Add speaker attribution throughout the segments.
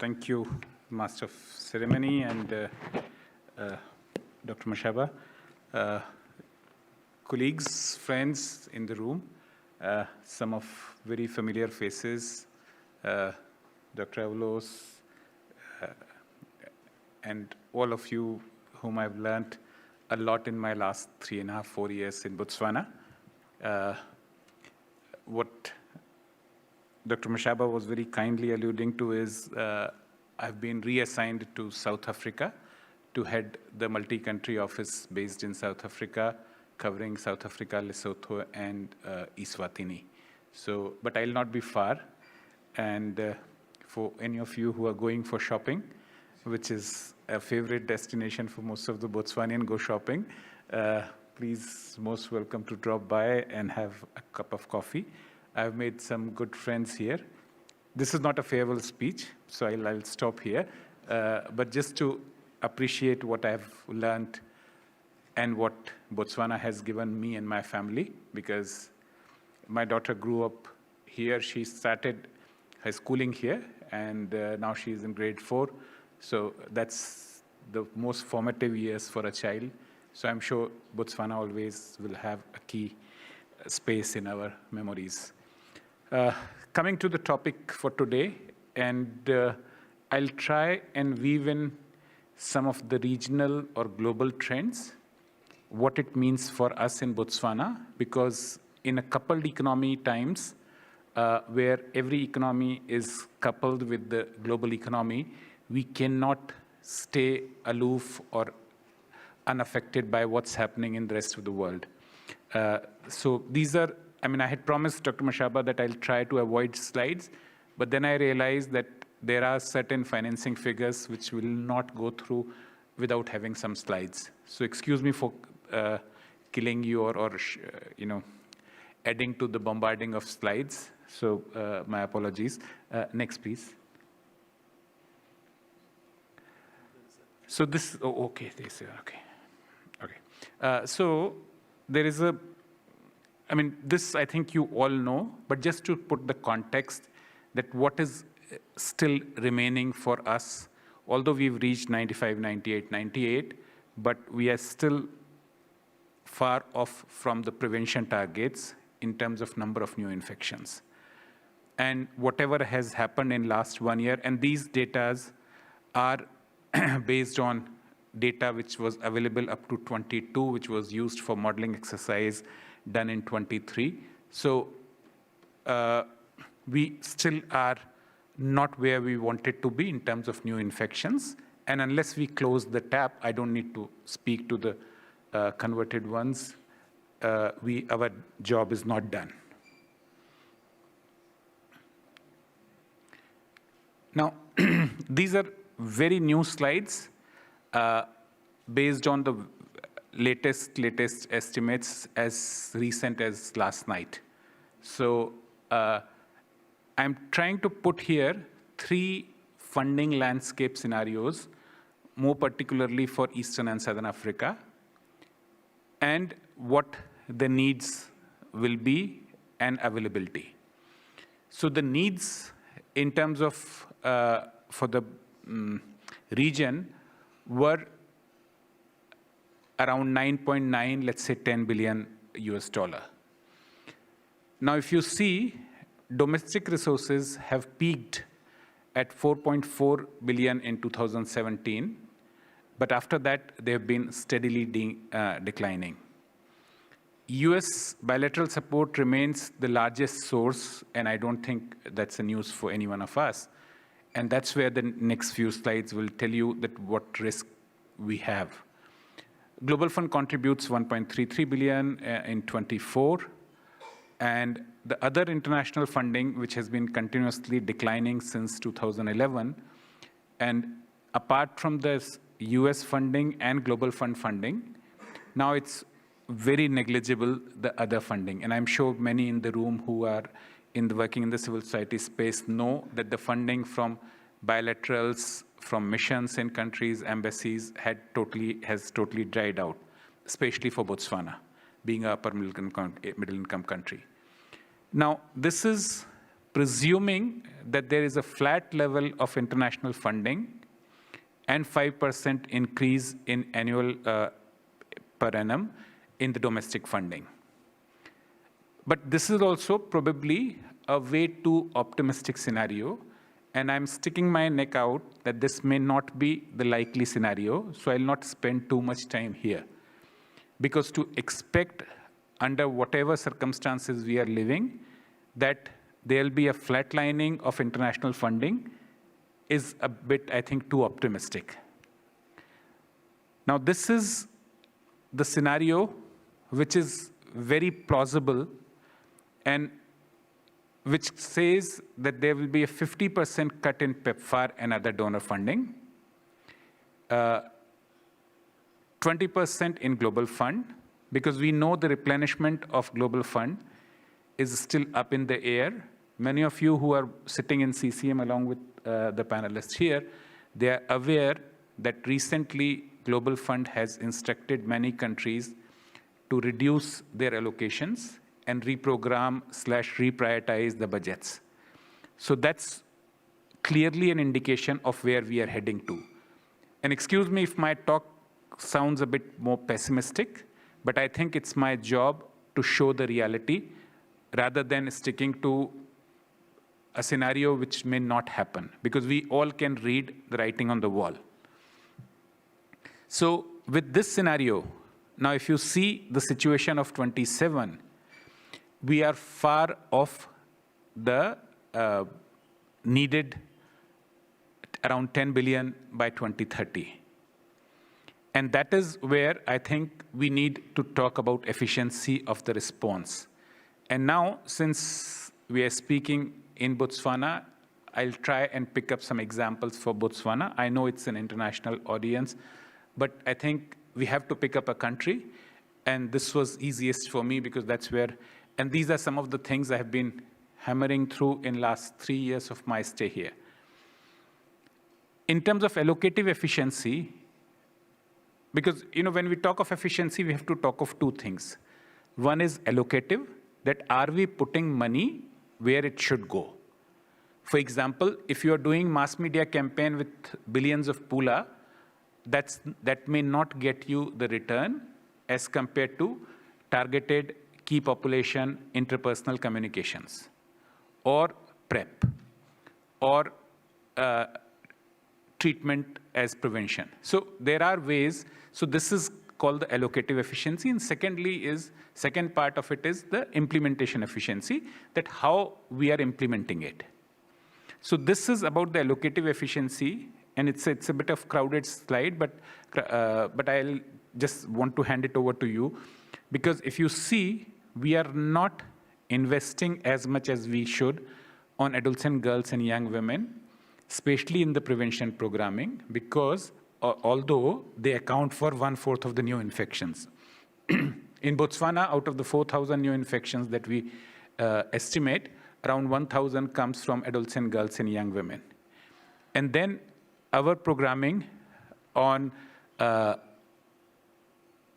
Speaker 1: Thank you, Master of Ceremony and Dr. Mashaba. Colleagues, friends in the room, some of very familiar faces, Dr. Avalos, and all of you whom I've learned a lot in my last 3.5, 4 years in Botswana. What Dr. Mashaba was very kindly alluding to is I've been reassigned to South Africa to head the multi-country office based in South Africa, covering South Africa, Lesotho, and Eswatini. So, but I'll not be far. And for any of you who are going for shopping, which is a favorite destination for most of the Botswanian go shopping, please, most welcome to drop by and have a cup of coffee. I've made some good friends here. This is not a farewell speech, so I'll stop here. But just to appreciate what I've learned and what Botswana has given me and my family, because my daughter grew up here. She started her schooling here, and now she's in grade 4. So that's the most formative years for a child. So I'm sure Botswana always will have a key space in our memories. Coming to the topic for today, and I'll try and weave in some of the regional or global trends, what it means for us in Botswana, because in a coupled economy times, where every economy is coupled with the global economy, we cannot stay aloof or unaffected by what's happening in the rest of the world. So these are, I had promised Dr. Mashaba that I'll try to avoid slides, but then I realized that there are certain financing figures which will not go through without having some slides. So excuse me for killing you or adding to the bombarding of slides. So my apologies. Next, please. So this, okay, okay. So there is a, this I think you all know, but just to put the context that what is still remaining for us, although we've reached 95, 98, but we are still far off from the prevention targets in terms of number of new infections. And whatever has happened in last 1 year, and these data are based on data which was available up to 22, which was used for modeling exercise done in 23. So we still are not where we wanted to be in terms of new infections. And unless we close the tap, I don't need to speak to the converted ones. Our job is not done. Now, these are very new slides based on the latest estimates as recent as last night. So I'm trying to put here 3 funding landscape scenarios, more particularly for Eastern and Southern Africa, and what the needs will be and availability. So the needs in terms of for the region were around 9.9, let's say $10 billion US. Now, if you see, domestic resources have peaked at 4.4 billion in 2017, but after that, they have been steadily declining. US bilateral support remains the largest source, and I don't think that's a news for any one of us. And that's where the next few slides will tell you that what risk we have. Global Fund contributes 1.33 billion in 24, and the other international funding, which has been continuously declining since 2011, and apart from this US funding and Global Fund funding, now it's very negligible, the other funding. And I'm sure many in the room who are working in the civil society space know that the funding from bilaterals, from missions in countries, embassies, has totally dried out, especially for Botswana, being an upper middle income country. Now, this is presuming that there is a flat level of international funding and 5% increase in annual per annum in the domestic funding. But this is also probably a way too optimistic scenario, and I'm sticking my neck out that this may not be the likely scenario, so I'll not spend too much time here. Because to expect under whatever circumstances we are living, that there'll be a flatlining of international funding is a bit, I think, too optimistic. Now, this is the scenario which is very plausible and which says that there will be a 50% cut in PEPFAR and other donor funding, 20% in global fund, because we know the replenishment of global fund is still up in the air. Many of you who are sitting in CCM along with the panelists here, they are aware that recently Global Fund has instructed many countries to reduce their allocations and reprogram/reprioritize the budgets. So that's clearly an indication of where we are heading to. And excuse me if my talk sounds a bit more pessimistic, but I think it's my job to show the reality rather than sticking to a scenario which may not happen, because we all can read the writing on the wall. So with this scenario, now if you see the situation of 27, we are far off the needed around 10 billion by 2030. And that is where I think we need to talk about efficiency of the response. And now, since we are speaking in Botswana, I'll try and pick up some examples for Botswana. I know it's an international audience, but I think we have to pick up a country. And this was easiest for me because that's where, and these are some of the things I have been hammering through in last 3 years of my stay here. In terms of allocative efficiency, because when we talk of efficiency, we have to talk of two things. One is allocative, that are we putting money where it should go? For example, if you are doing mass media campaign with billions of pula, that may not get you the return as compared to targeted key population interpersonal communications, or PrEP, or treatment as prevention. So there are ways. So this is called the allocative efficiency. And second part of it is the implementation efficiency, that how we are implementing it. So this is about the allocative efficiency, and it's a bit of crowded slide, but I'll just want to hand it over to you, because if you see, we are not investing as much as we should on adolescent girls and young women, especially in the prevention programming, because although they account for 1/4 of the new infections. In Botswana, out of the 4,000 new infections that we estimate, around 1,000 comes from adolescent girls and young women. And then our programming on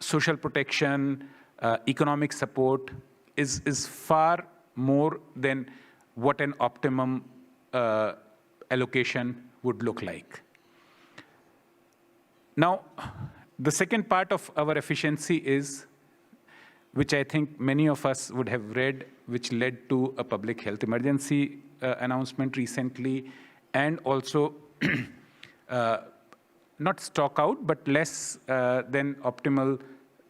Speaker 1: social protection, economic support is far more than what an optimum allocation would look like. Now, the second part of our efficiency is, which I think many of us would have read, which led to a public health emergency announcement recently, and also not stock out, but less than optimal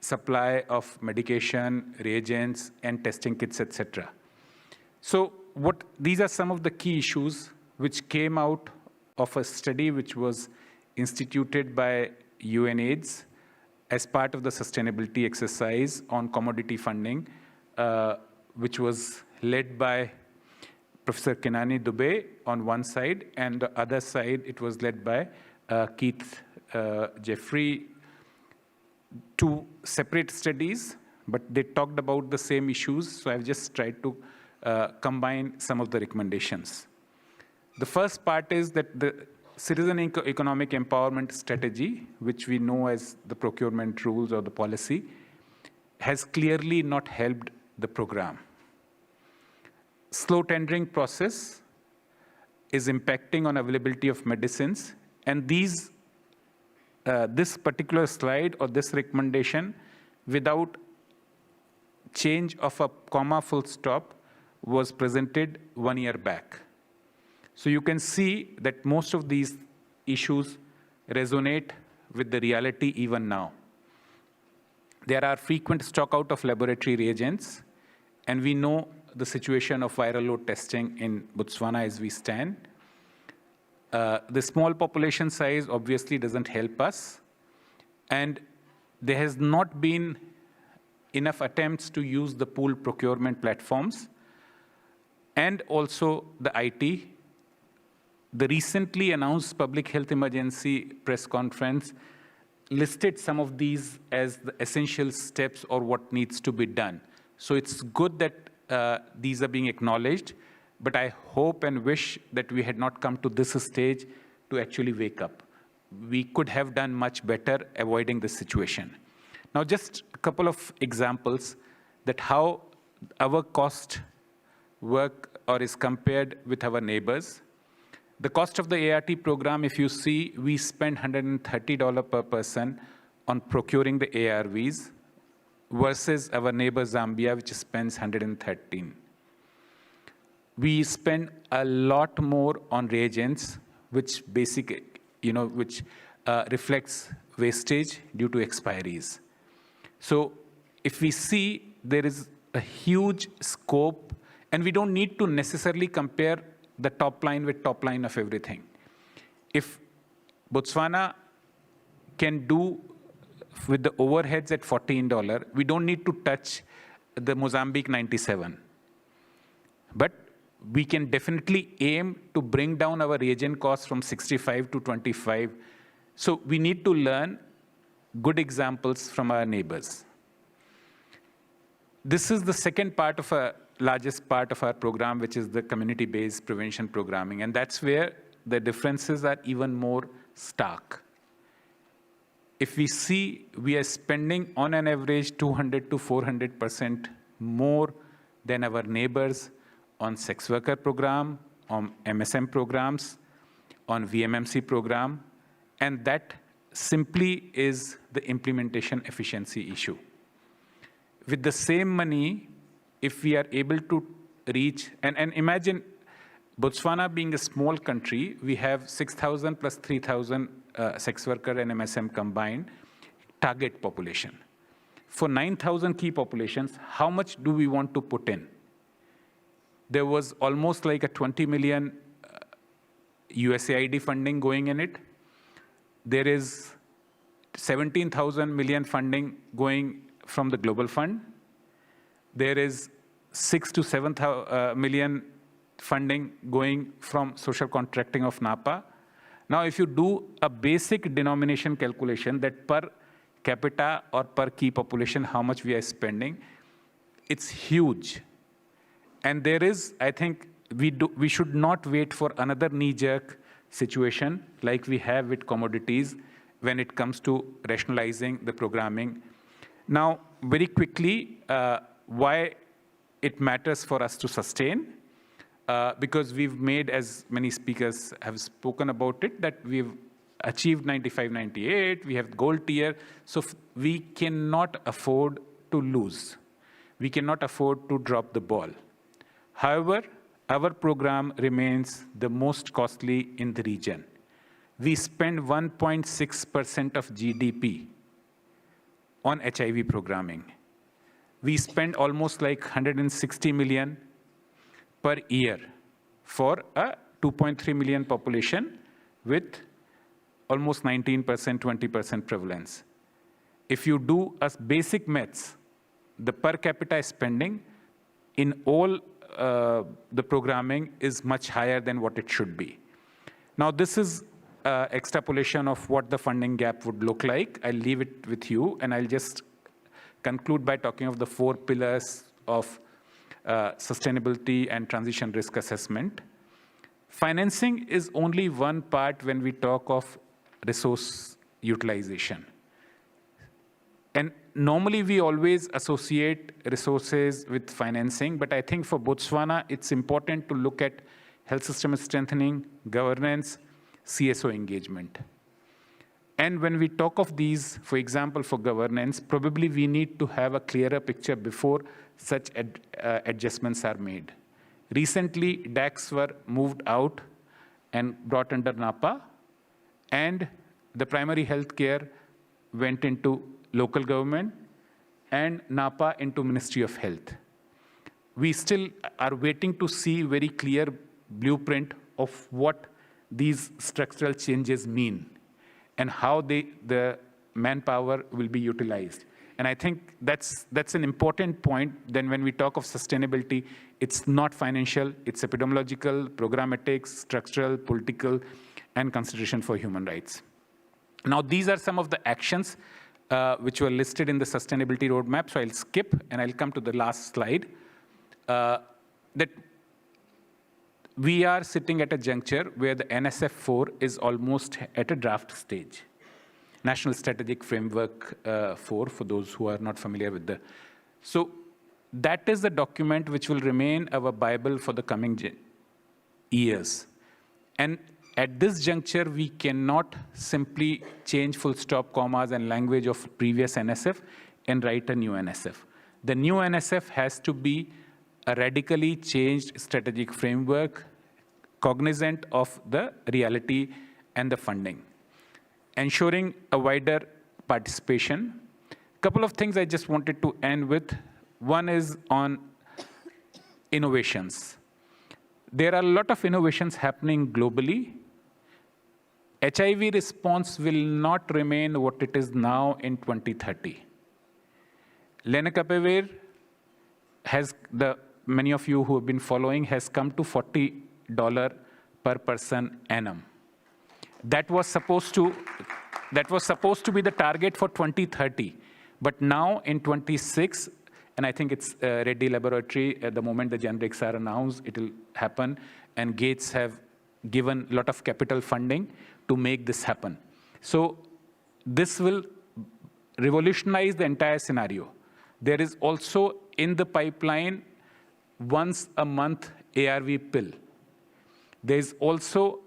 Speaker 1: supply of medication, reagents, and testing kits, etc. So these are some of the key issues which came out of a study which was instituted by UNAIDS as part of the sustainability exercise on commodity funding, which was led by Professor Kenani Dubey on one side, and the other side, it was led by Keith Jeffrey. Two separate studies, but they talked about the same issues, so I've just tried to combine some of the recommendations. The first part is that the citizen economic empowerment strategy, which we know as the procurement rules or the policy, has clearly not helped the program. slow tendering process is impacting on availability of medicines. And this particular slide or this recommendation, without change of a comma full stop, was presented 1 year back. So you can see that most of these issues resonate with the reality even now. There are frequent stock out of laboratory reagents, and we know the situation of viral load testing in Botswana as we stand. The small population size obviously doesn't help us, and there has not been enough attempts to use the pool procurement platforms and also the IT. The recently announced public health emergency press conference listed some of these as the essential steps or what needs to be done. So it's good that these are being acknowledged, but I hope and wish that we had not come to this stage to actually wake up. We could have done much better avoiding this situation. Now, just a couple of examples that how our cost work or is compared with our neighbors. The cost of the ART program, if you see, we spend $130 per person on procuring the ARVs versus our neighbor Zambia, which spends $113. We spend a lot more on reagents, which reflects wastage due to expiries. So if we see, there is a huge scope, and we don't need to necessarily compare the top line with top line of everything. If Botswana can do with the overheads at $14, we don't need to touch the Mozambique 97. But we can definitely aim to bring down our reagent costs from 65 to 25. So we need to learn good examples from our neighbors. This is the second part of a largest part of our program, which is the community-based prevention programming. And that's where the differences are even more stark. If we see, we are spending on an average 200 to 400% more than our neighbors on sex worker program, on MSM programs, on VMMC program, and that simply is the implementation efficiency issue. With the same money, if we are able to reach, and imagine Botswana being a small country, we have 6,000 plus 3,000 sex worker and MSM combined target population. For 9,000 key populations, how much do we want to put in? There was almost like a 20 million USAID funding going in it. There is 17,000 million funding going from the Global Fund. There is 6 to 7 million funding going from social contracting of NAPA. Now, if you do a basic denomination calculation that per capita or per key population, how much we are spending, it's huge. And there is, I think, we should not wait for another knee-jerk situation like we have with commodities when it comes to rationalizing the programming. Now, very quickly, why it matters for us to sustain, because we've made, as many speakers have spoken about it, that we've achieved 95, 98, we have gold tier, so we cannot afford to lose. We cannot afford to drop the ball. However, our program remains the most costly in the region. We spend 1.6% of GDP on HIV programming. We spend almost like 160 million per year for a 2.3 million population with almost 19%, 20% prevalence. If you do a basic maths, the per capita spending in all the programming is much higher than what it should be. Now, this is extrapolation of what the funding gap would look like. I'll leave it with you, and I'll just conclude by talking of the 4 pillars of sustainability and transition risk assessment. Financing is only one part when we talk of resource utilization. And normally we always associate resources with financing, but I think for Botswana, it's important to look at health system strengthening, governance, CSO engagement. And when we talk of these, for example, for governance, probably we need to have a clearer picture before such adjustments are made. Recently, DACs were moved out and brought under NAPA, and the primary health care went into local government and NAPA into Ministry of Health. We still are waiting to see very clear blueprint of what these structural changes mean and how the manpower will be utilized. And I think that's an important point. Then when we talk of sustainability, it's not financial, it's epidemiological, programmatic, structural, political, and consideration for human rights. Now, these are some of the actions which were listed in the sustainability roadmap. So I'll skip and I'll come to the last slide. That we are sitting at a juncture where the NSF4 is almost at a draft stage. National Strategic Framework 4, for those who are not familiar with the. So that is the document which will remain our Bible for the coming years. And at this juncture, we cannot simply change full stop, commas, and language of previous NSF and write a new NSF. The new NSF has to be a radically changed strategic framework, cognizant of the reality and the funding, ensuring a wider participation. A couple of things I just wanted to end with. One is on innovations. There are a lot of innovations happening globally. HIV response will not remain what it is now in 2030. Lenacapavir has, many of you who have been following, has come to $40 per person annum. That was supposed to be the target for 2030. But now in 26, and I think it's Reddy Laboratory, at the moment the generics are announced, it will happen, and Gates have given a lot of capital funding to make this happen. So this will revolutionize the entire scenario. There is also in the pipeline once a month ARV pill. There is also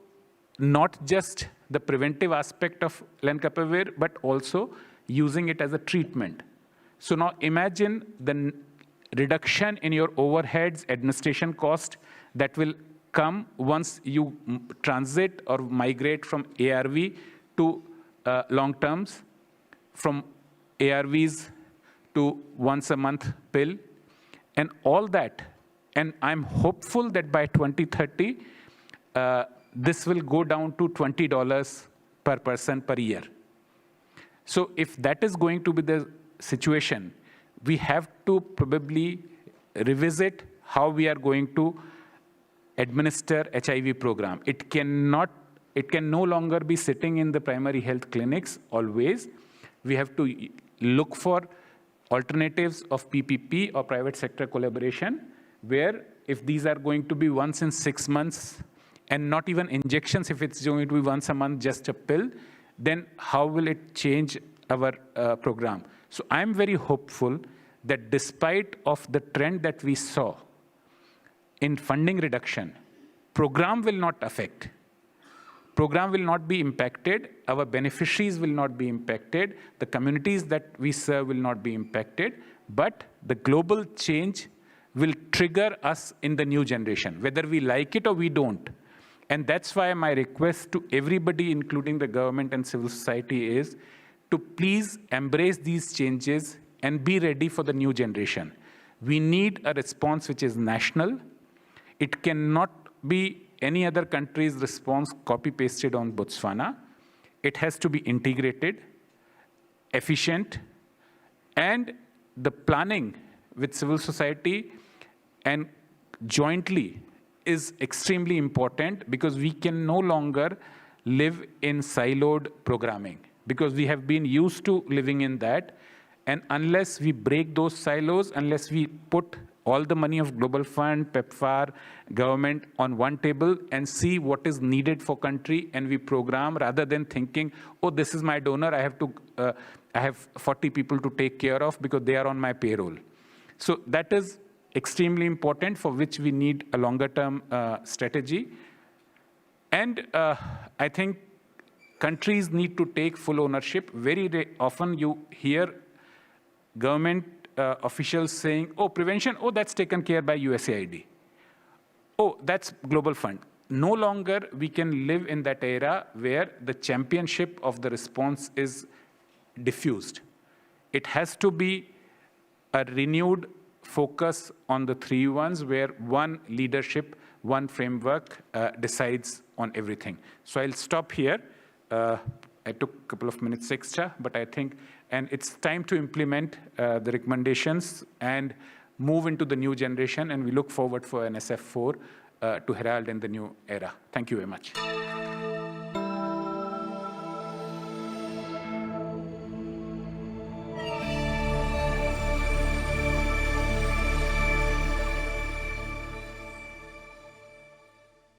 Speaker 1: not just the preventive aspect of lenacapavir, but also using it as a treatment. So now imagine the reduction in your overheads, administration cost that will come once you transit or migrate from ARV to long terms, from ARVs to once a month pill, and all that. And I'm hopeful that by 2030, this will go down to $20 per person per year. So if that is going to be the situation, we have to probably revisit how we are going to administer HIV program. It can no longer be sitting in the primary health clinics always. We have to look for alternatives of PPP or private sector collaboration, where if these are going to be once in 6 months and not even injections, if it's going to be once a month, just a pill, then how will it change our program? So I'm very hopeful that despite of the trend that we saw in funding reduction, program will not affect. Program will not be impacted. Our beneficiaries will not be impacted. The communities that we serve will not be impacted. But the global change will trigger us in the new generation, whether we like it or we don't. And that's why my request to everybody, including the government and civil society, is to please embrace these changes and be ready for the new generation. We need a response which is national. It cannot be any other country's response copy-pasted on Botswana. It has to be integrated, efficient, and the planning with civil society and jointly is extremely important, because we can no longer live in siloed programming, because we have been used to living in that. And unless we break those silos, unless we put all the money of Global Fund, PEPFAR, government on one table and see what is needed for country, and we program rather than thinking, oh, this is my donor, I have 40 people to take care of because they are on my payroll. So that is extremely important, for which we need a longer-term strategy. And I think countries need to take full ownership. Very often you hear government officials saying, oh, prevention, oh, that's taken care by USAID. Oh, that's Global Fund. No longer we can live in that era where the championship of the response is diffused. It has to be a renewed focus on the three ones, where one leadership, one framework decides on everything. So I'll stop here. I took a couple of minutes extra, but I think, and it's time to implement the recommendations and move into the new generation, and we look forward for NSF4 to herald in the new era. Thank you very much.